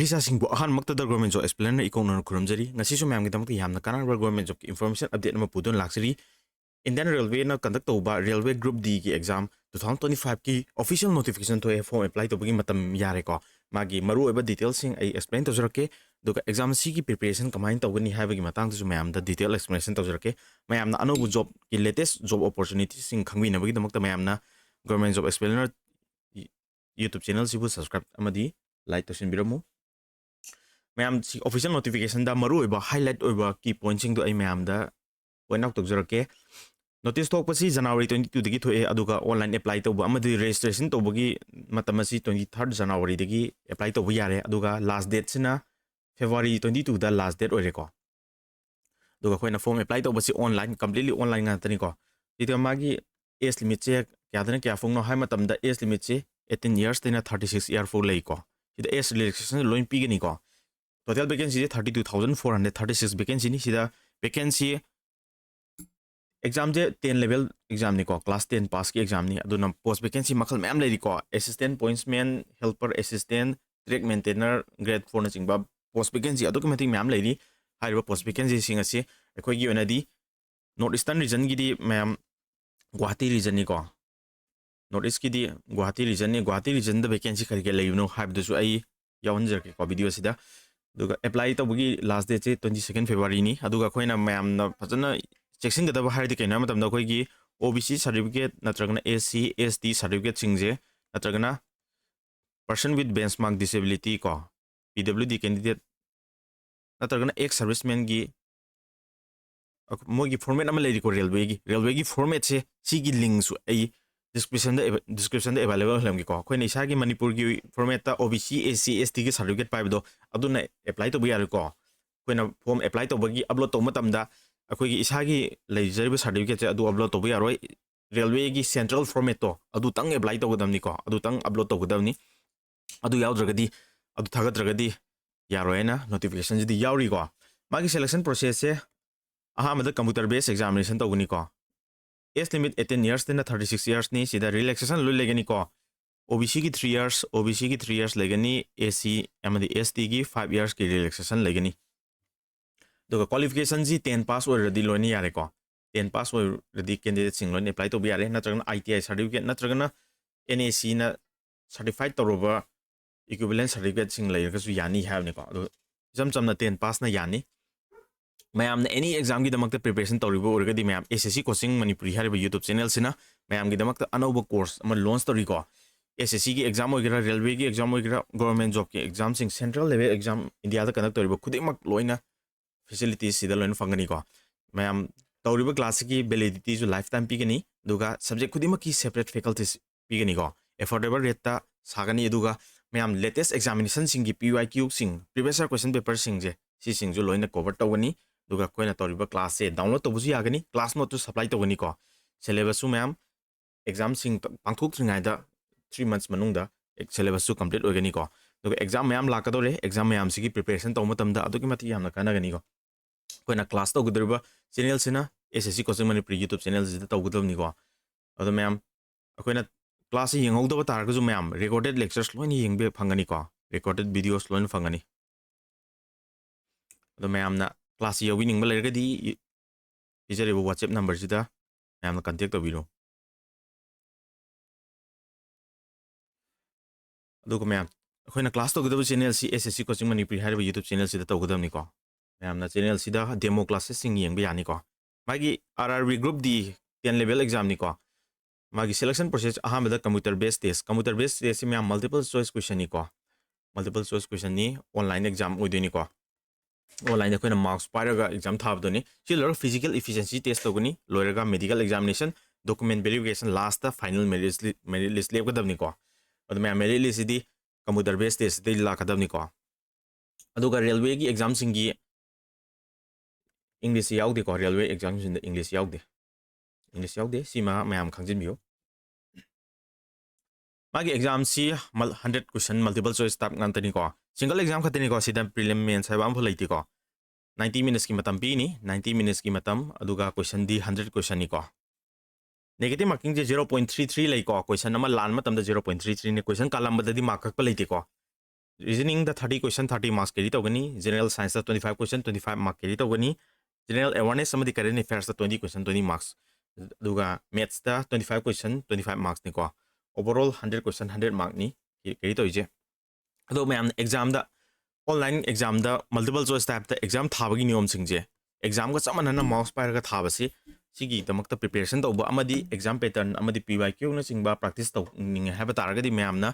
Irisasingbу ahan maktada government job explainer ikong kuramjari ngasisu mayam gi damakti yamna kanarba government job information update nama pudon laksiri Indian Railway na conduct toba Railway Group D ki exam 2025 ki official notification to form apply to bagi matam yare ko magi maru eba details sing ai explain to jarake duka exam si ki preparation kamain tawgani haibagi matang tu mayam da detail explanation to jarake mayam na anobu job ki latest job opportunities sing khangwi na bagi damakta mayam na government job explainer YouTube channel sibu subscribe amadi like to sinbiramu ma'am official notification दा मरु ओइबा highlight ओइबा की पॉइंट्सिंग दो आई ma'am दा point out तोजरके notice तोकपसी जनवरी 22 दगी थोए अदुगा online apply तोबा अमदि registration तोबगी मतमसी 23 जनवरी दगी apply तोबा यारे अदुगा last date सिना February 22 दा लास्ट डेट ओइरेको दुगा खोइना फॉर्म अप्लाई तोबसी ऑनलाइन कंप्लीटली ऑनलाइन गातनीको इतो मागी एज लिमिट से क्यादने क्या फोंगनो हाय मतमदा एज लिमिट से 18 इयर्स तेना 36 ईयर फो लेको इतो एज रिलैक्सेशन लोइन पीगनीको Total vacancy 32,436 vacancy ni sida vacancy exam je 10 level exam ni ko class 10 pass ki exam ni aduna post vacancy makhal ma'am lai ko assistant pointsman helper assistant track maintainer grade 4 na chingba post vacancy adu ki mating ma'am lai ni haiba post vacancy sing ase ekoi gi onadi north eastern region gi di ma'am Guwahati region ni ko north east ki di Guwahati region da vacancy khari ke lai no haiba du su ai yawan jer ke ko video sida दुगा apply तबगी last date से 22 February नि अदुगा खोइना ma'am न फजना checking गदब हाइदि कैना मतम द खोइगी OBC certificate नत्रगना एससी एसटी सर्टिफिकेट सिंगजे नत्रगना पर्सन विथ बेंचमार्क डिसेबिलिटी को पीडब्ल्यूडी कैंडिडेट नत्रगना एक सर्विसमैन गी मोगी फॉर्मेट अमा लेदि को रेलवे की फॉर्मेट से सी की लिंक सु आई description da available hlamgi ko khoi nei sa gi Manipur gi format ta OBC SC ST gi certificate pai do aduna apply to bi yar ko khoina form apply to bagi upload to matam da akhoi gi isa gi leijariba certificate adu upload to bi yaroi railway gi central format to adu tang apply to godam ni ko adu tang upload to godam ni adu yaudra gadi adu thagadra gadi yaroi na notification ji yauri ko magi selection process se ahamada computer based examination to guni ko Age limit 18 years tena 36 years ni sida relaxation lo legani ko OBC ki 3 years legani AC amadi ST ki 5 years ki relaxation legani doga qualification ji 10 pass or ready lo ni yare ko 10 pass or ready candidate sing lo ni apply to bi yare natragana ITI certificate natragana NAC na certified toroba equivalent certificate sing layer su yani have ni ko jam na 10 pass na yani ma'am any exam की दमक preparation तौरीब ओरगदी ma'am SSC coaching Manipuri है YouTube channel सिना ma'am की दमक अनौब course अमा लॉन्च तौरीको एसएससी की एग्जाम होगेरा रेलवे की एग्जाम होगेरा गवर्नमेंट जॉब की एग्जाम सिंग सेंट्रल लेवल एग्जाम इंडिया दा कंडक्ट तौरीब खुदिमक लोइना फैसिलिटीज सिदा लोइन फंगनीको मैम तौरीब क्लास की वैलिडिटी जो लाइफ टाइम पीगनी दुगा सब्जेक्ट खुदिमक की सेपरेट फैकल्टीज पीगनीको एफोर्डेबल रेट ता सागनी दुगा मैम लेटेस्ट एग्जामिनेशन सिंग की PYQ सिंग प्रीवियस क्वेश्चन पेपर सिंग जे सी सिंग जो लोइना कवर तौगनी दुगा कोइना तौरीब क्लास से डाउनलोड तौबसु यागनी क्लास नोट तो सप्लाई तौगनी को सिलेबस मैम एग्जाम सिंग पांथोक्त्रिङाइदा 3 months मनुंगदा एक सिलेबस कंप्लीट ओगनी को दुगा एग्जाम मैम लाकदोरे एग्जाम मैम सिगी प्रिपरेशन तौ मतमदा अदुकी मति यामना कानागनी को कोइना क्लास तौगदरबा चैनल सिना SSC coaching Manipuri YouTube channel जिदा तौगदबनी को अदो मैम कोइना क्लास यंगौदबा तारगजु मैम रिकॉर्डेड लेक्चर्स लोइन यंगबे फंगनी को रिकॉर्डेड वीडियोस लोइन फंगनी अदो मैम ना क्लास यौबिनिंग लेरगदी इजरेबो WhatsApp नंबर जिदा मैम कांटेक्ट तौबिरो अदुको मैम अखोइना क्लास तौगदबो चैनल सी SSC कोचिंग मणिपुरी हाइबो यूट्यूब चैनल सिदा तौगदबनी को मैम ना चैनल सिदा डेमो क्लासेस सिंग यंगबे यानी को मागी RRB Group D 10 level exam नि को मागी सिलेक्शन प्रोसेस अहामदा computer based test ma'am multiple choice question नि को मल्टीपल चॉइस क्वेश्चन नि ऑनलाइन एग्जाम ओइदोनि को ऑनलाइन अखोइना मार्क्स पाइरगा एग्जाम थाबदोनि सिलर फिजिकल एफिशिएंसी टेस्ट तोगनी लोयरगा medical examination document verification last final merit list लेबगदबनी को अदु मैम मेरिट लिस्ट दि कंप्यूटर बेस्ड टेस्ट दि लाकदबनी को अदुगा रेलवे की एग्जाम सिंगी इंग्लिश याउदे को रेलवे एग्जाम सिंग इंग्लिश याउदे सीमा मैम खंजिनबियो मागी एग्जाम सी 100 question multiple choice type ngantani ko single exam खतनी को सिदा प्रीलिम मेंस हाइबा अमफो लेति को 90 मिनट्स की मतम पीनी 90 मिनट्स की मतम अदुगा क्वेश्चन दी 100 क्वेश्चन नि को नेगेटिव मार्किंग जे 0.33 लै को क्वेश्चन नंबर लान मतम द 0.33 ने क्वेश्चन कालम बददी मार्क कक लेति को reasoning the 30 question 30 marks carry togani, general science the 25 question 25 mark carry togani, general awareness samadi current affairs the 20 question 20 marks, duga maths the 25 question 25 marks ni ko, overall 100 question 100 mark ni carry to ije. Ado mayam exam da online exam da multiple choice type the exam thabagi niyom singje, exam ka samanana marks pair ka thabasi sigi damakta preparation tawba amadi exam pattern amadi PYQ na singba practice taw ning haba taragadi mayam na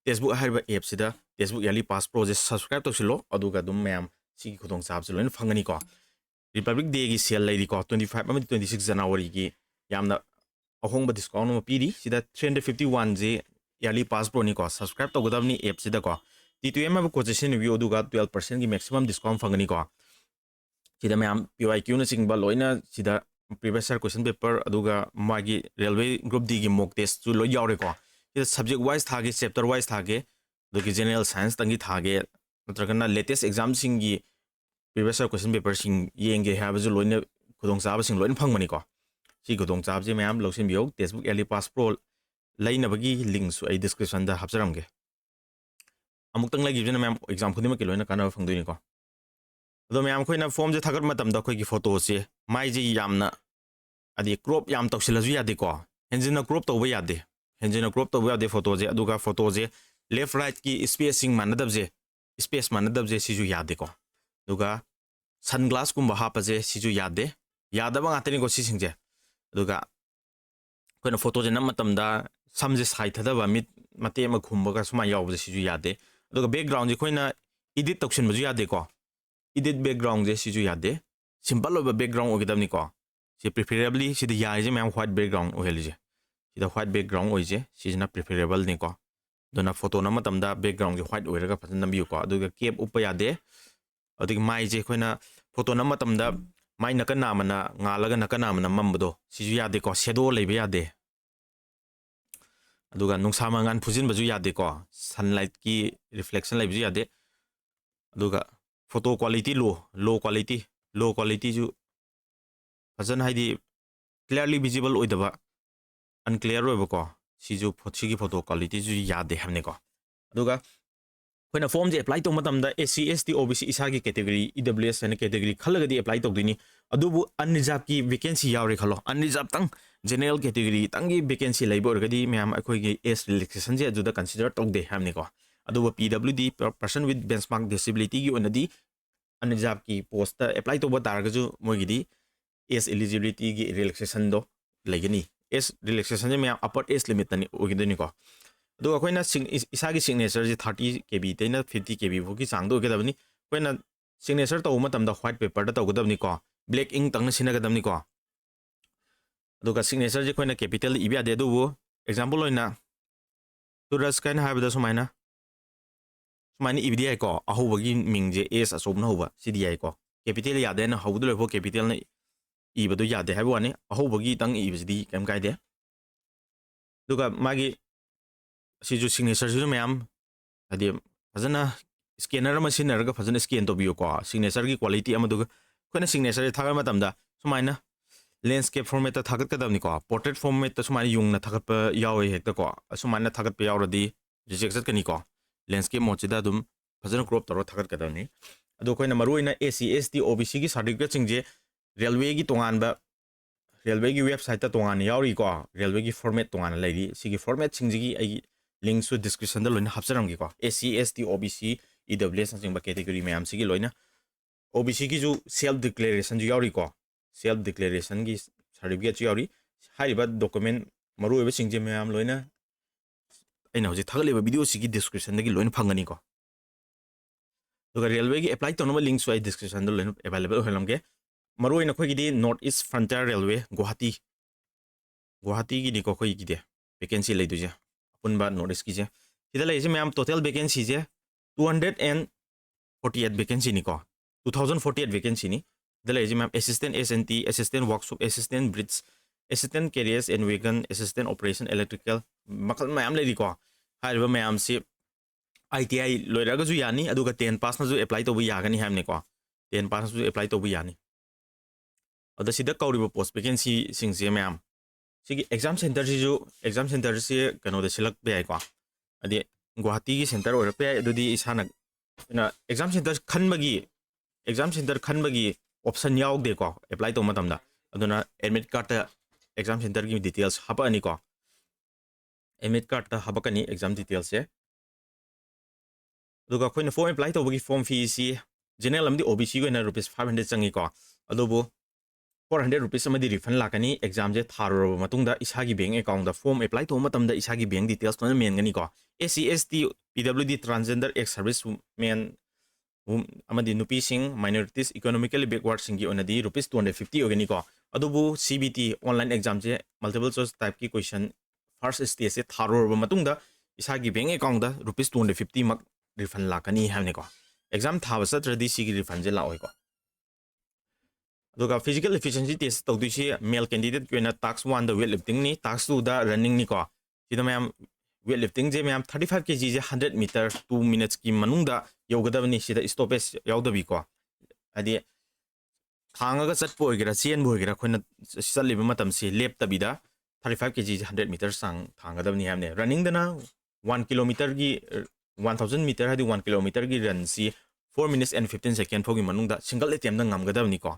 TESTBOOK haiba app sida TESTBOOK yearly pass project subscribe tawsilo aduga dum mayam sigi khudong chab loin phangani ko. Republic Day gi sale lady ko 25 amadi 26 January gi yamna ahongba discount no pidi sida 351 je yearly pass pro ni ko subscribe tawgadam ni app sida ko T2M have quotation review duga 12% ki maximum discount fangani ko. Sida mayam PYQ na singba loina sida previous year question paper aduga magi railway group D gi mock test chu lo yaure ko. Sida subject wise thage chapter wise thage dugi general science tangi thage natragana latest exam singi previous year question paper sing yenge have ju loina khudong chaba sing loin phangmani ko. Si khudong chab je mayam losin biyo TESTBOOK yearly pass pro laina bagi link su ai description da hapsaramge. Amuktang lagi jena mayam exam khudima ke loina kana phangdoi ni ko. Ado mayam khoina form je thagat matam da khoi ki photo se mai je yamna adi crop yam tawsilazu yade ko henjina crop tawba yade henjina crop tawba yade photo je aduga photo je left right ki spacing manadab je space manadab je siju yade ko aduga sunglass kumba hapa je siju yade yadaba ngatani ko sising je aduga khoina photo je nam matam da sam je sai thadaba mit mate ma khumba ka suma yaw je siju yade aduga background je khoina edit tawsin baju yade ko edit background je siju yade simple over background ogidamni ko si preferably si the yai je mayam white background oheli je si the white background oi je si na preferable ni ko dona photo na matam da background je white oiraga phasan nambi ko aduga cap upa yade adugi mai je khoina photo na matam da mai na kana mana ngalaga na kana mana mamdo si ju yade ko shadow leibe yade aduga nungsa mangan phujin baju yade ko sunlight ki reflection leibe yade aduga photo quality low quality ju Fazan haidi clearly visible oidaba unclear oiba ko siju sigi photo quality ju yade hamne ko aduga khoina form je apply to matam da SC ST OBC isagi category EWS and category khalaga di apply to dini adubu unreserved ki vacancy yawre khalo unreserved tang general category tangi vacancy labor gadi mayam akhoi gi age relaxation je ajuda consider to de hamne ko adubu PWD person with benchmark disability gi onadi unreserved ki post apply to ba targaju mogidi age eligibility gi relaxation do lagani age relaxation je mayam upper age limit tani ogidani ko do akoina isagi signature je 30 kb teina 50 kb boki chang do gedabni koina signature to matam da white paper da to gedabni ko black ink tang na sinagadamni ko do ka signature je koina capital ibya de do example loina turas kaina habda sumaina ibdi ai ko ahubagi mingje age asobna hoba cdi ko capital ya de na hawdu le capital na ibadu yade haibu wani ahubagi tang ibsidi kem kaide duga magi siju signature ju mayam adi fazana scanner machine raga fazana scan to biyo ko signature gi quality amaduga koina signature thagar matamda sumaina landscape format ta thagat kadamni ko portrait format ta sumaina yungna thagat pa yawe hekta ko sumaina thagat pa yawradi reject kani ko landscape mode da dum fazana crop taro thagat kadamni adu koina maruina AC ST OBC gi certificate singje railway gi tongan ba railway gi website ta tongan yauri ko railway gi format tongan lairi sigi format singji gi ai link su description da loina hapsaram gi ko SC ST OBC EWS sing ba category mayam sigi loina OBC gi ju self declaration ju yauri ko self declaration gi certificate ju yauri hariba document maru ebe singje mayam loina aina hoji thagle ba video sigi description da gi loina phangani ko to railway gi apply to no link su ai description da loina available holam ge Marui na khoi North East Frontier Railway Guwahati gi ko khoi gi de vacancy lei du je punba North East gi je sida lei je mayam total vacancy je 248 vacancy ni ko 2048 vacancy ni da lei je mayam assistant SNT assistant workshop assistant bridge assistant carriers and wagon assistant operation electrical makal mayam lei ko haiba mayam si ITI loiraga ju yani aduga 10 pass na ju apply to bu yagani hamne ko 10 pass ju apply to bu yani Ada sida kauriba post vacancy singse mayam sigi exam center si ju exam center si kano da select be ai ko adi Guwahati की centre ओरपे अदुदी इसाना exam centre खनबगी option यावदे को apply तो मतमदा अदुना admit card exam centre की details हापनी को admit card हापकनी exam details से अदुगा अखोइन form apply तौबगी form fee सी general अमदी OBC को rupees 500 चंगी को अदुबो 400 rupees अमदी refund लाकनी exam जे थारो मतुंगदा इसागी बैंक अकाउंट दा फॉर्म अप्लाई तो मतमदा इसागी बैंक डिटेल्स तो मेनगनी को SC ST PWD transgender ex serviceman अमदी नुपीसिंग माइनॉरिटीज इकोनॉमिकली बैकवर्ड सिंगी ओनदी रुपीस 250 ओगनी को अदुबु सीबीटी ऑनलाइन एग्जाम जे मल्टीपल चॉइस टाइप की क्वेश्चन फर्स्ट स्टेज से थारो मतुंगदा इसागी बैंक अकाउंट दा रुपीस 250 मक रिफंड लाकनी है को एग्जाम थाब चत्रदी सिगी रिफंड जे लाओ को अदुगा फिजिकल एफिशिएंसी टेस्ट तौदुसी मेल कैंडिडेट को टास्क 1 द वेट लिफ्टिंग नि टास्क 2 द रनिंग नि को सिदा मैम वेट लिफ्टिंग जे मैम 35 kg जे 100 मीटर 2 मिनट्स की मनुंगदा योगदबनी सिदा स्टॉपेज यावदबी को अदि थांगागा चटपो ओइगेरा चेन बोइगेरा खोना चलिबा मतम से लेप्तबिदा 35 kg जे 100 मीटर सांग थांगदबनी हमने रनिंग दना 1 किलोमीटर की 1000 मीटर हादि 1 किलोमीटर की रन सी 4 minutes and 15 seconds फोगी मनुंगदा सिंगल अटेम्प दा ngamgadabni को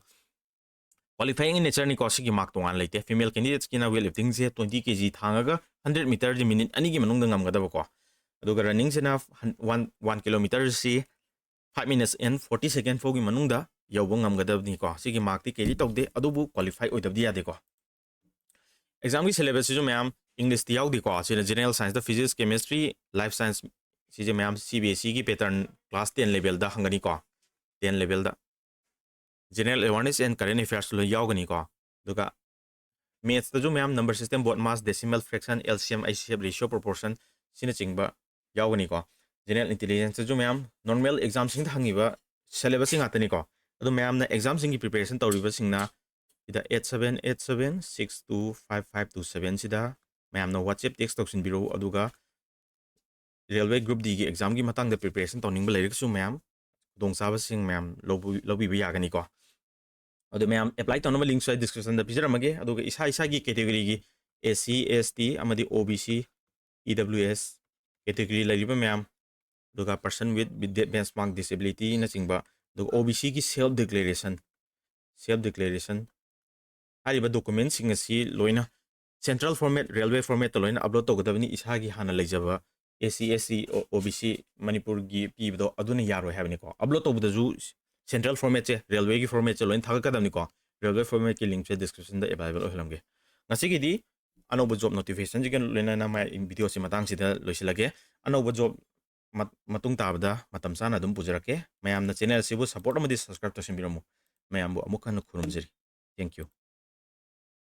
क्वालिफाइंग इन नेचर नि को सिगी मार्क तोंगान लेते फीमेल कैंडिडेट्स की ना वेट लिफ्टिंग से 20 kg थांगागा 100 मीटर जे मिनिट अनि की मनुंगदा ngamgadaba को अदुगा रनिंग से ना 1 किलोमीटर से 5 minutes and 40 seconds फोगी मनुंगदा यौबो ngamgadabni को सिगी मार्क ति केरी तौदे अदुबु क्वालिफाई ओइदबदि यादे को एग्जाम की सिलेबस जो मैम इंग्लिश ति यावदि को सिना जनरल साइंस द फिजिक्स केमिस्ट्री लाइफ साइंस सिजे मैम सीबीएसई की पैटर्न क्लास 10 लेवल दा हंगनी को 10 लेवल दा general awareness and current affairs लो यावगनी को दुगा मैथ्स दा जो ma'am number system BODMAS decimal fraction LCM ICF ratio proportion सिना चिंगबा यावगनी को जनरल इंटेलिजेंस जो मैम नॉर्मल एग्जाम सिंग हंगीबा सिलेबस सिंग आतनी को अदो मैम ना एग्जाम सिंग की प्रिपरेशन तौरिबा सिंगना इदा 8787625527 सिदा मैम ना व्हाट्सएप टेक्स्ट तौसिन बिरो अदुगा रेलवे ग्रुप डी की एग्जाम की मतंग द प्रिपरेशन तौनिंग लाइरिकसु मैम दोंगसाबा सिंग मैम लोबी यागनी को अदो मैम अप्लाई तौनब लिंक सो डिस्क्रिप्शन द पिजरमगे अदुगा इसा इसा की कैटेगरी की एससी एसटी अमदी ओबीसी ईडब्ल्यूएस कैटेगरी लाइरिबा मैम अदुगा पर्सन विद बेंचमार्क डिसेबिलिटी ना चिंगबा अदुगा ओबीसी की सेल्फ डिक्लेरेशन हारिबा डॉक्यूमेंट सिंग असि लोइना सेंट्रल फॉर्मेट रेलवे फॉर्मेट तो लोइना अपलोड तौगदबनी इसा की हाना लेजबा एससी एससी ओबीसी मणिपुर की पीबदो अदुना यारो हैबनी को अपलोड तौबदजु सेंट्रल फॉर्मेट से रेलवे की फॉर्मेट से लोइन थागकदबनी को रेलवे फॉर्मेट की लिंक से डिस्क्रिप्शन द अवेलेबल होलमगे ngasigiदी अनोब जॉब नोटिफिकेशन जिगन लेना मा वीडियो से मतंग सिदा लोइसिलगे अनोब जॉब मतुंग ताबदा मतम साना दुम पुजरके मयामना चैनल सिबु सपोर्ट अमदि सब्सक्राइब तोसिनबिरमु मयामबु अमुक हन खुरुमजरी थैंक यू